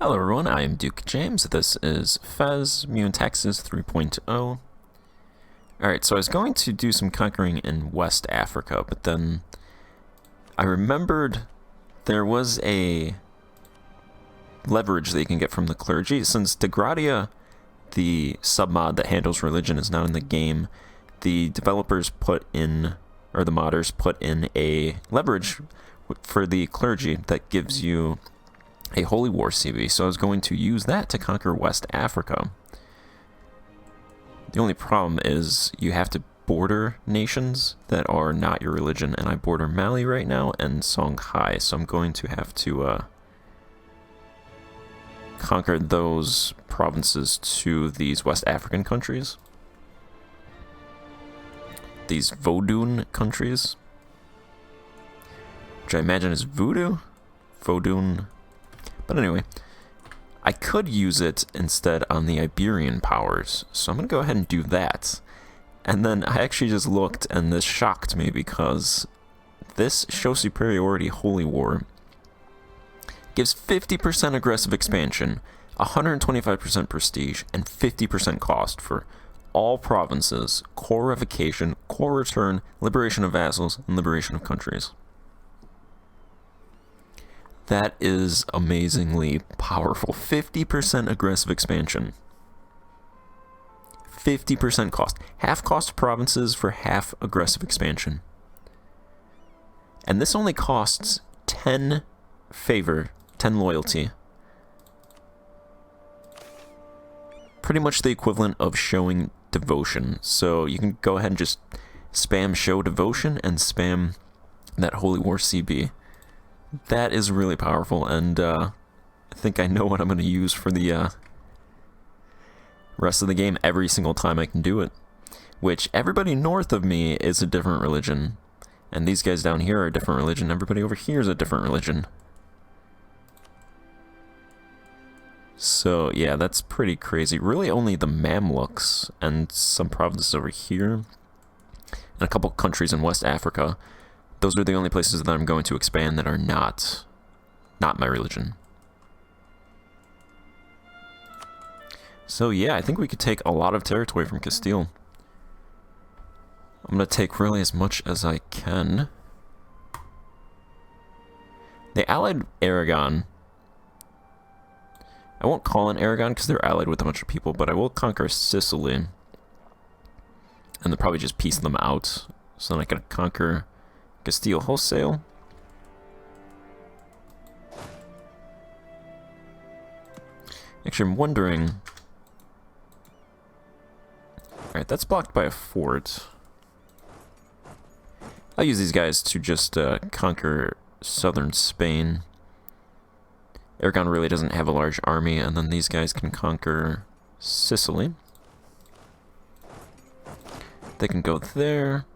Hello everyone, I am Duke James. This is FES Meiou and Taxes 3.0. Alright, so I was going to do some conquering in West Africa, but then I remembered there was a leverage that you can get from the clergy. Since Degradia, the submod that handles religion, is not in the game, the developers put in, or the modders put in a leverage for the clergy that gives you a Holy War CV, so I was going to use that to conquer West Africa. The only problem is you have to border nations that are not your religion, and I border Mali right now and Songhai, so I'm going to have to conquer those provinces to these West African countries. These Vodun countries, which I imagine is voodoo? Vodun. But anyway, I could use it instead on the Iberian powers, so I'm going to go ahead and do that. And then I actually just looked, and this shocked me because this Show Superiority Holy War gives 50% aggressive expansion, 125% prestige, and 50% cost for all provinces, core revocation, core return, liberation of vassals, and liberation of countries. That is amazingly powerful. 50% aggressive expansion. 50% cost. Half cost provinces for half aggressive expansion. And this only costs 10 favor, 10 loyalty. Pretty much the equivalent of showing devotion. So you can go ahead and just spam show devotion and spam that Holy War CB. That is really powerful, and I think I know what I'm going to use for the rest of the game every single time I can do it. Which, everybody north of me is a different religion, and these guys down here are a different religion, everybody over here is a different religion. So, yeah, that's pretty crazy. Really only the Mamluks and some provinces over here, and a couple countries in West Africa. Those are the only places that I'm going to expand that are not my religion. So yeah, I think we could take a lot of territory from Castile. I'm going to take really as much as I can. They allied Aragon. I won't call in Aragon because they're allied with a bunch of people, but I will conquer Sicily. And they'll probably just piece them out. So then I can conquer Castile wholesale. Actually, I'm wondering... Alright, that's blocked by a fort. I'll use these guys to just conquer southern Spain. Aragon really doesn't have a large army, and then these guys can conquer Sicily. They can go there.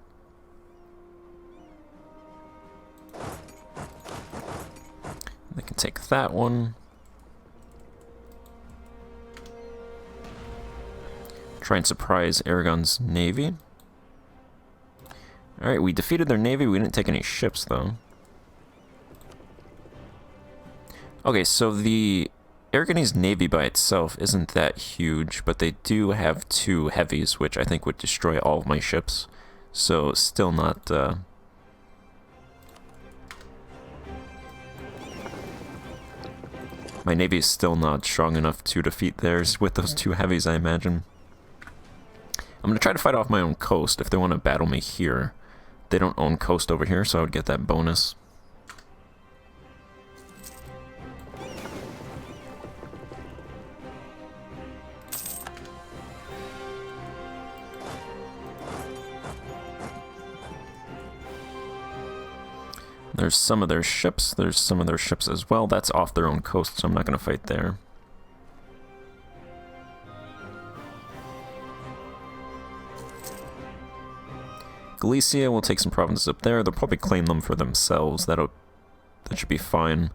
They can take that one. Try and surprise Aragon's navy. Alright, we defeated their navy. We didn't take any ships, though. Okay, so the Aragonese navy by itself isn't that huge, but they do have 2 heavies, which I think would destroy all of my ships. So, still not... My navy is still not strong enough to defeat theirs with those 2 heavies, I imagine. I'm going to try to fight off my own coast if they want to battle me here. They don't own coast over here, so I would get that bonus. There's some of their ships. There's some of their ships as well. That's off their own coast, so I'm not going to fight there. Galicia will take some provinces up there. They'll probably claim them for themselves. That should be fine,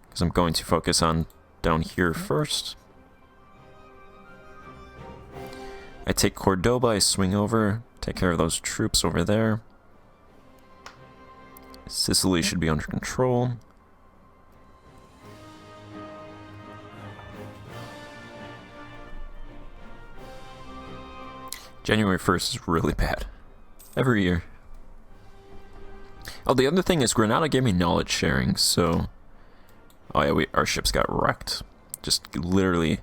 because I'm going to focus on down here first. I take Cordoba, I swing over, take care of those troops over there. Sicily should be under control. January 1st is really bad. Every year. Oh, the other thing is Granada gave me knowledge sharing, so... Oh yeah, our ships got wrecked. Just literally...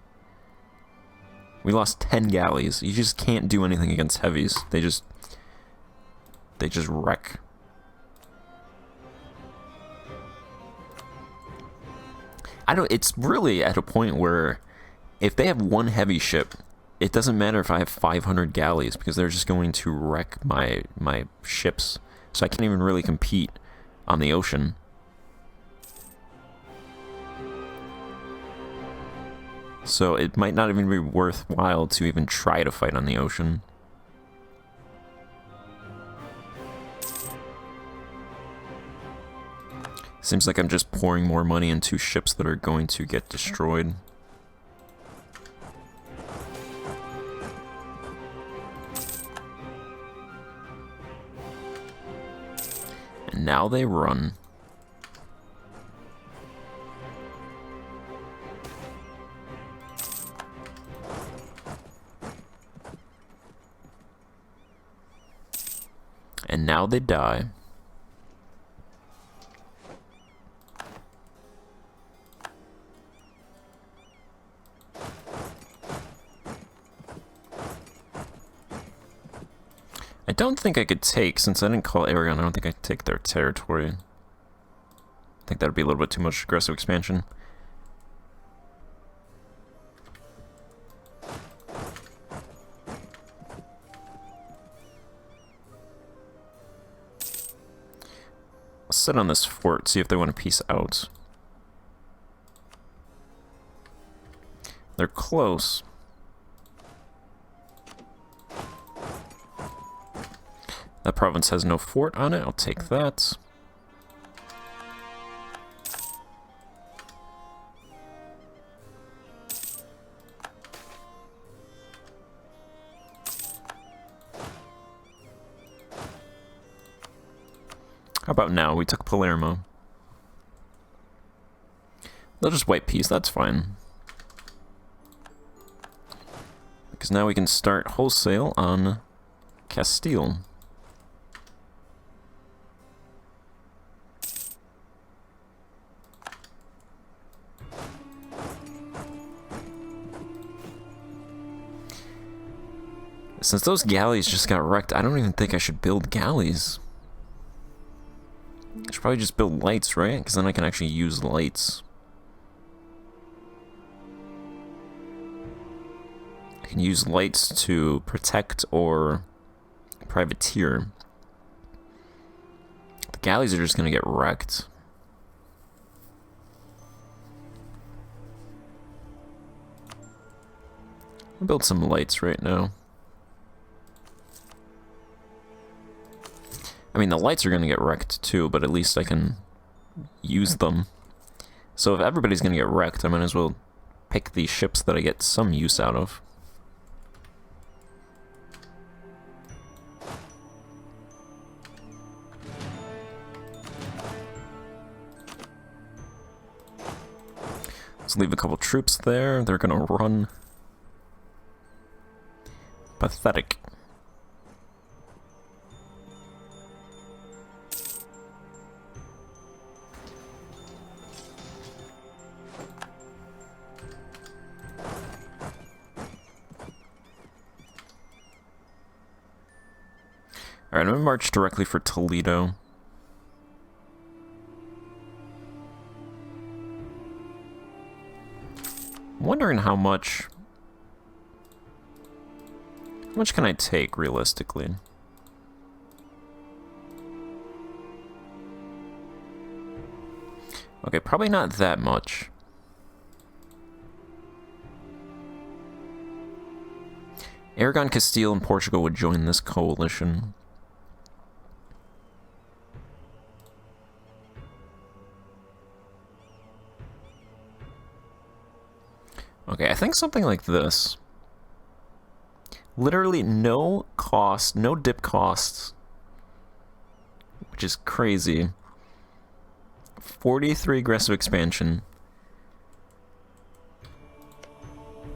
We lost 10 galleys. You just can't do anything against heavies. They just wreck. It's really at a point where if they have one heavy ship, it doesn't matter if I have 500 galleys because they're just going to wreck my ships. So I can't even really compete on the ocean. So it might not even be worthwhile to even try to fight on the ocean. Seems like I'm just pouring more money into ships that are going to get destroyed. And now they run. And now they die. I don't think I could take, since I didn't call Aragon, I don't think I could take their territory. I think that would be a little bit too much aggressive expansion. I'll sit on this fort, see if they want to peace out. They're close. That province has no fort on it, I'll take that. How about now? We took Palermo. They'll just wipe peace, that's fine. Because now we can start wholesale on Castile. Since those galleys just got wrecked, I don't even think I should build galleys. I should probably just build lights, right? Because then I can actually use lights. I can use lights to protect or privateer. The galleys are just going to get wrecked. I'll build some lights right now. I mean, the lights are going to get wrecked too, but at least I can use them. So if everybody's going to get wrecked, I might as well pick these ships that I get some use out of. Let's leave a couple troops there. They're going to run. Pathetic. Alright, I'm going to march directly for Toledo. I'm wondering how much can I take, realistically? Okay, probably not that much. Aragon, Castile, and Portugal would join this coalition. Okay, I think something like this. Literally no cost, no dip costs, which is crazy. 43 aggressive expansion.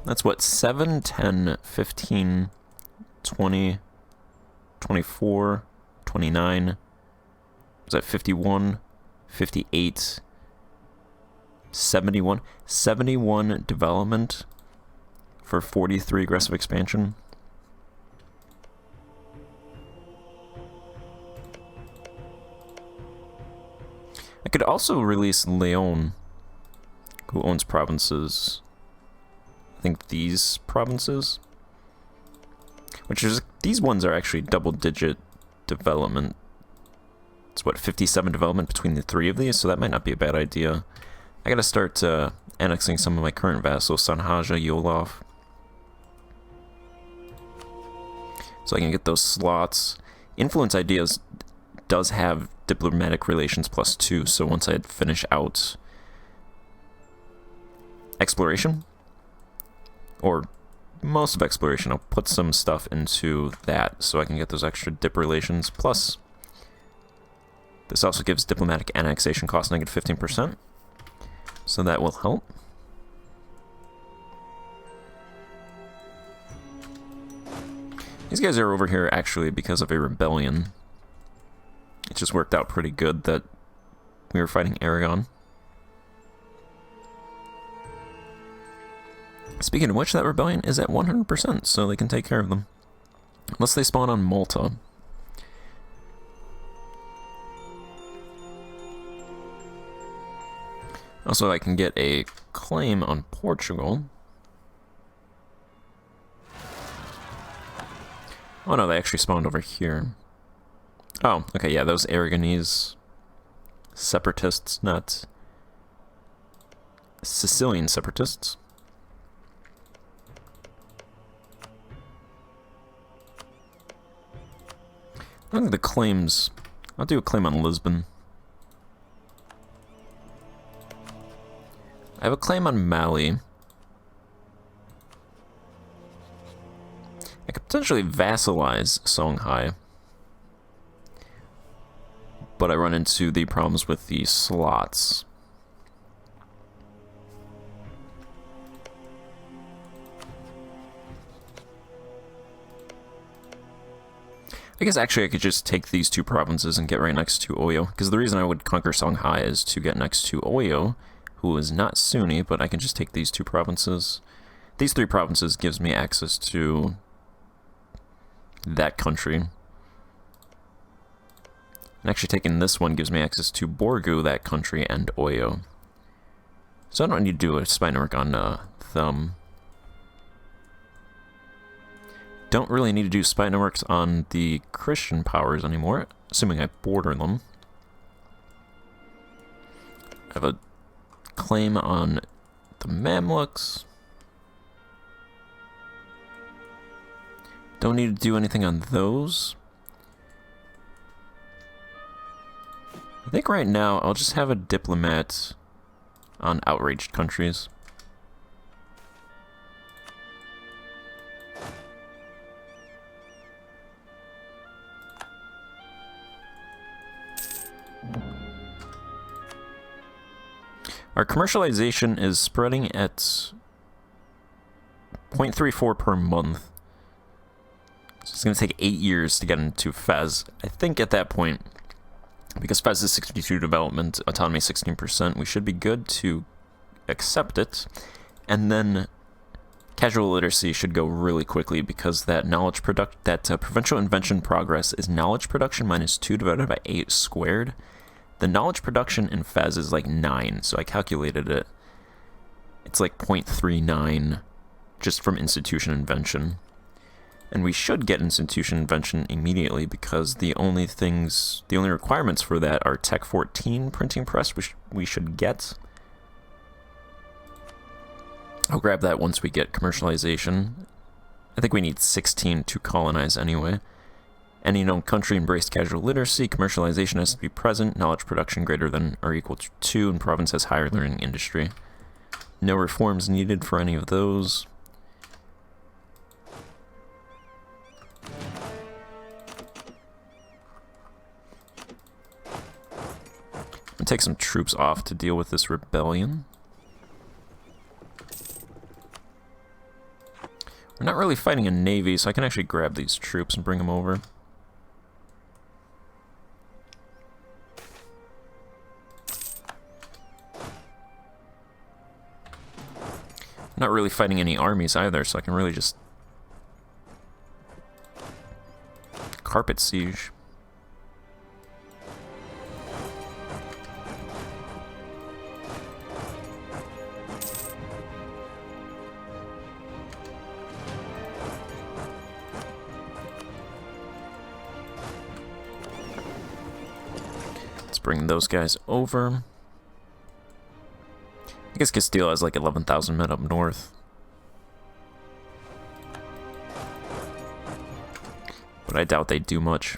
That's what, 7, 10, 15, 20, 24, 29, was that 51, 58, 71, 71 development for 43 aggressive expansion. I could also release Leon, who owns provinces. I think these provinces, which is, these ones are actually double-digit development. It's what, 57 development between the three of these, so that might not be a bad idea. I gotta start annexing some of my current vassals, Sanhaja, Yolov, so I can get those slots. Influence Ideas does have diplomatic relations +2, so once I finish out exploration, or most of exploration, I'll put some stuff into that so I can get those extra dip relations. Plus, this also gives diplomatic annexation cost -15%, so that will help. These guys are over here actually because of a rebellion. It just worked out pretty good that we were fighting Aragon. Speaking of which, that rebellion is at 100%, so they can take care of them. Unless they spawn on Malta. Also, I can get a claim on Portugal. Oh no, they actually spawned over here. Oh, okay, yeah, those Aragonese separatists, not Sicilian separatists. I think the claims... I'll do a claim on Lisbon. I have a claim on Mali. I could potentially vassalize Songhai, but I run into the problems with the slots. I guess actually I could just take these two provinces and get right next to Oyo, because the reason I would conquer Songhai is to get next to Oyo, who is not Sunni, but I can just take these two provinces. These three provinces gives me access to that country. And actually taking this one gives me access to Borgu, that country, and Oyo. So I don't need to do a spy network on Thumb. Don't really need to do spy networks on the Christian powers anymore, assuming I border them. I have a claim on the Mamluks. Don't need to do anything on those. I think right now I'll just have a diplomat on outraged countries. Our commercialization is spreading at 0.34 per month. So it's going to take 8 years to get into Fez. I think at that point, because Fez is 62 development, autonomy 16%, we should be good to accept it. And then casual literacy should go really quickly, because that provincial invention progress is knowledge production -2 divided by 8 squared. The knowledge production in Fez is like 9, so I calculated it. It's like 0.39 just from institution invention. And we should get institution invention immediately, because the only requirements for that are Tech 14 printing press, which we should get. I'll grab that once we get commercialization. I think we need 16 to colonize anyway. Any known country embraced casual literacy, commercialization has to be present, knowledge production greater than or equal to 2, and province has higher learning industry. No reforms needed for any of those. I'm gonna take some troops off to deal with this rebellion. We're not really fighting a navy, so I can actually grab these troops and bring them over. Not really fighting any armies either, so I can really just carpet siege. Let's bring those guys over. I guess Castile has like 11,000 men up north. But I doubt they do much.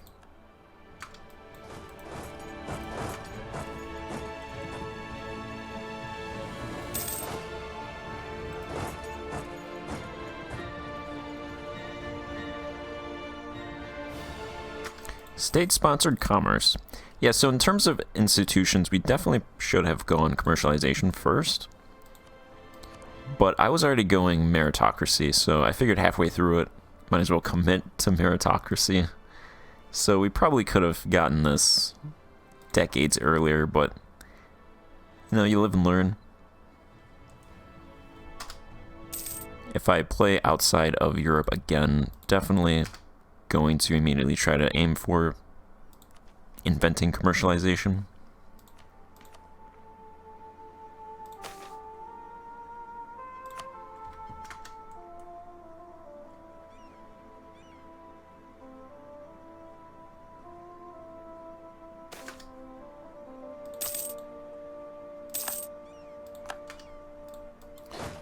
State-sponsored commerce. Yeah, so in terms of institutions, we definitely should have gone commercialization first. But I was already going meritocracy, so I figured halfway through it, might as well commit to meritocracy. So we probably could have gotten this decades earlier, but, you know, you live and learn. If I play outside of Europe again, definitely going to immediately try to aim for inventing commercialization.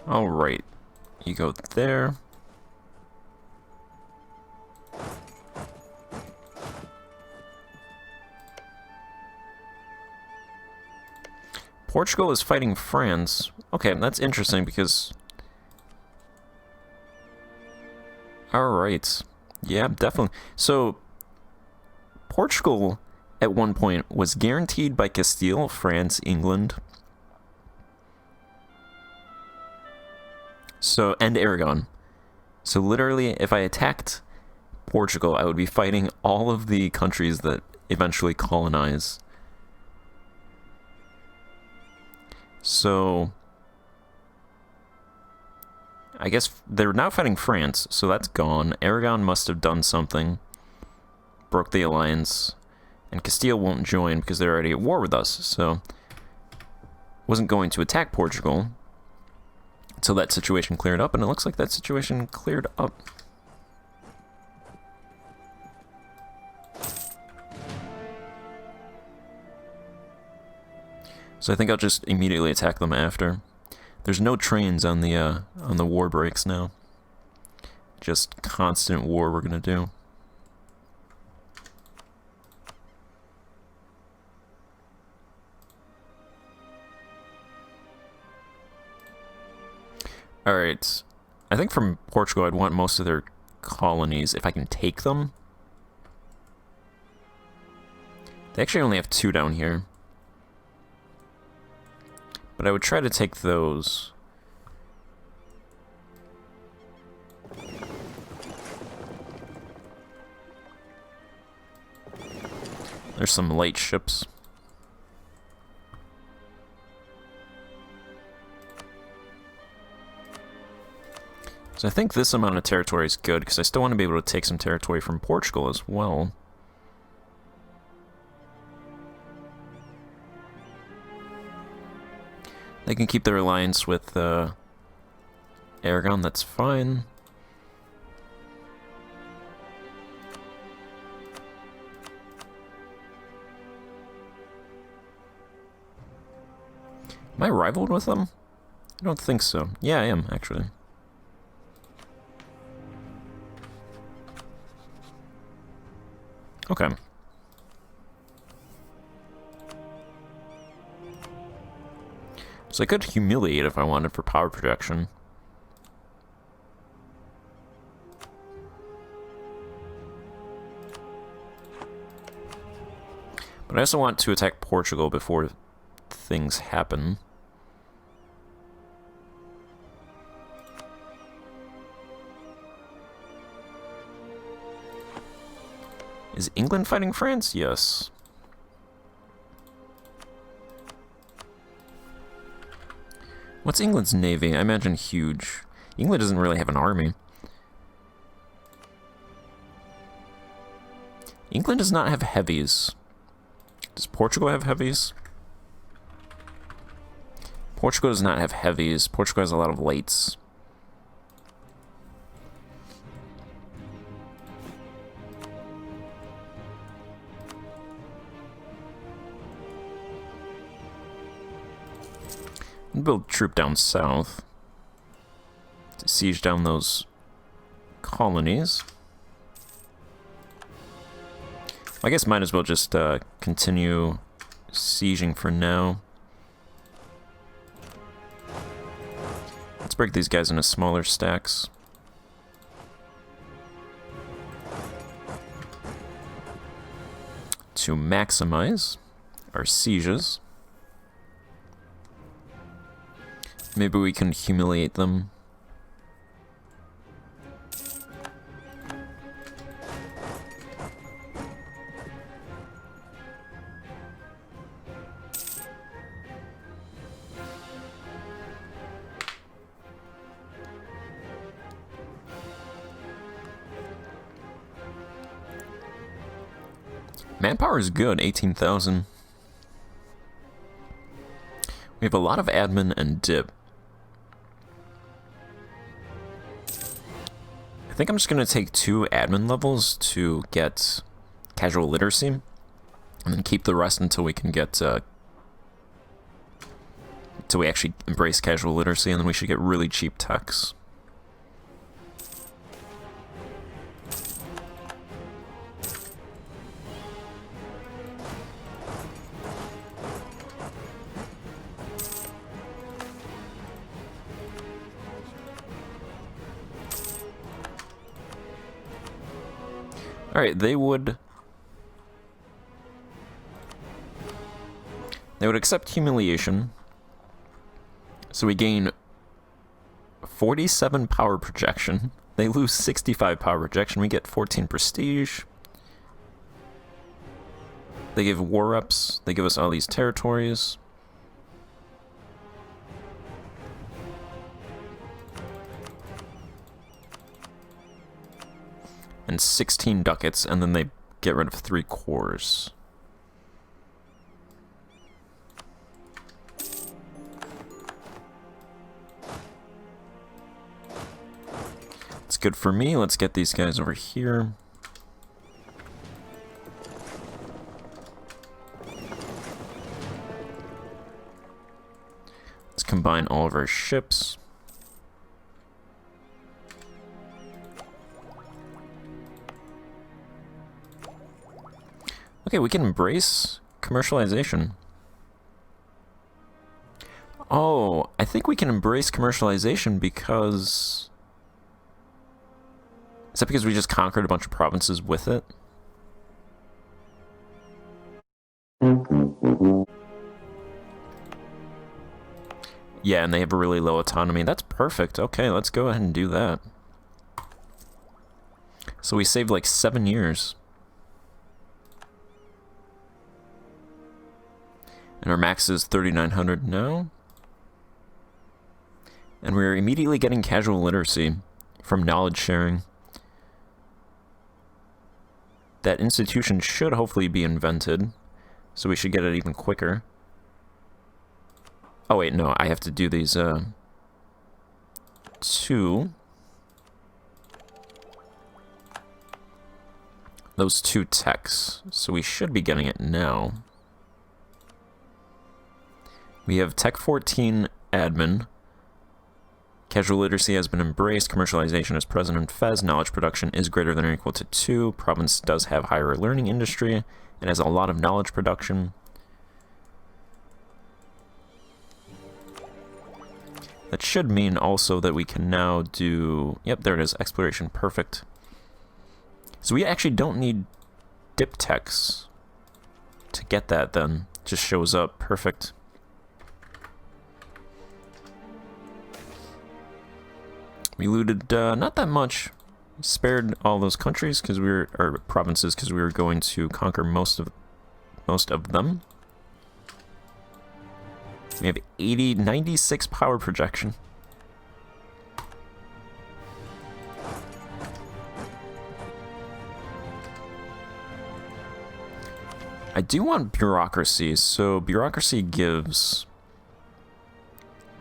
All right, you go there. Portugal is fighting France. Okay, that's interesting because... Alright. Yeah, definitely. So, Portugal, at one point, was guaranteed by Castile, France, England. So, and Aragon. So, literally, if I attacked Portugal, I would be fighting all of the countries that eventually colonize. So, I guess they're now fighting France, so that's gone. Aragon must have done something, broke the alliance, and Castile won't join because they're already at war with us, so wasn't going to attack Portugal until that situation cleared up, and it looks like that situation cleared up. So I think I'll just immediately attack them after. There's no trains on the war breaks now. Just constant war we're gonna do. Alright. I think from Portugal I'd want most of their colonies if I can take them. They actually only have 2 down here. But I would try to take those. There's some light ships. So I think this amount of territory is good, because I still want to be able to take some territory from Portugal as well. They can keep their alliance with Aragon, that's fine. Am I rivaled with them? I don't think so. Yeah, I am, actually. Okay. So I could humiliate if I wanted for power projection. But I also want to attack Portugal before things happen. Is England fighting France? Yes. What's England's navy? I imagine huge. England doesn't really have an army. England does not have heavies. Does Portugal have heavies? Portugal does not have heavies. Portugal has a lot of lights. Build a troop down south to siege down those colonies. I guess might as well just continue sieging for now. Let's break these guys into smaller stacks. To maximize our sieges. Maybe we can humiliate them. Manpower is good, 18,000. We have a lot of admin and dip. I think I'm just going to take 2 admin levels to get casual literacy, and then keep the rest until we can get, until we actually embrace casual literacy, and then we should get really cheap techs. Alright, they would accept humiliation. So we gain 47 power projection. They lose 65 power projection. We get 14 prestige. They give war reps. They give us all these territories. And 16 ducats, and then they get rid of 3 cores. It's good for me. Let's get these guys over here. Let's combine all of our ships. Okay, we can embrace commercialization. Oh, I think we can embrace commercialization because... Is that because we just conquered a bunch of provinces with it? Yeah, and they have a really low autonomy. That's perfect. Okay, let's go ahead and do that. So we saved like 7 years. And our max is 3,900 now. And we're immediately getting casual literacy from knowledge sharing. That institution should hopefully be invented, so we should get it even quicker. Oh wait, no, I have to do these, 2. Those 2 techs, so we should be getting it now. We have Tech 14 admin. Casual literacy has been embraced. Commercialization is present in Fez. Knowledge production is greater than or equal to 2. Province does have higher learning industry and has a lot of knowledge production. That should mean also that we can now do... Yep, there it is. Exploration. Perfect. So we actually don't need diptychs to get that then. It just shows up. Perfect. We looted not that much. spared all those countries because we were, or provinces, because we were going to conquer most of them. We have 96 power projection. I do want bureaucracy, so bureaucracy gives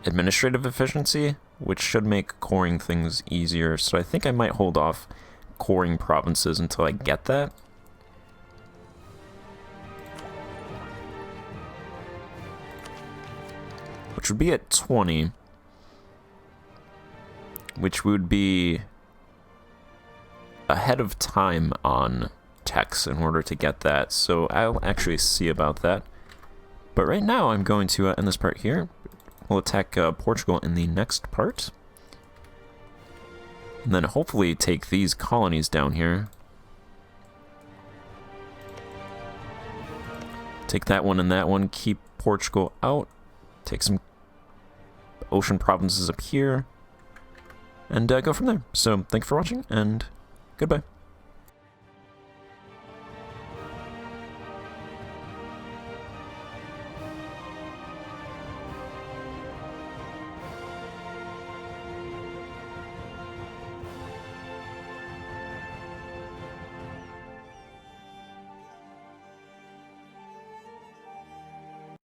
administrative efficiency, which should make coring things easier, so I think I might hold off coring provinces until I get that. Which would be at 20. Which would be ahead of time on techs in order to get that, so I'll actually see about that. But right now I'm going to end this part here. We'll attack Portugal in the next part. And then hopefully take these colonies down here. Take that one and that one, keep Portugal out. Take some ocean provinces up here. And go from there. So thank you for watching, and goodbye.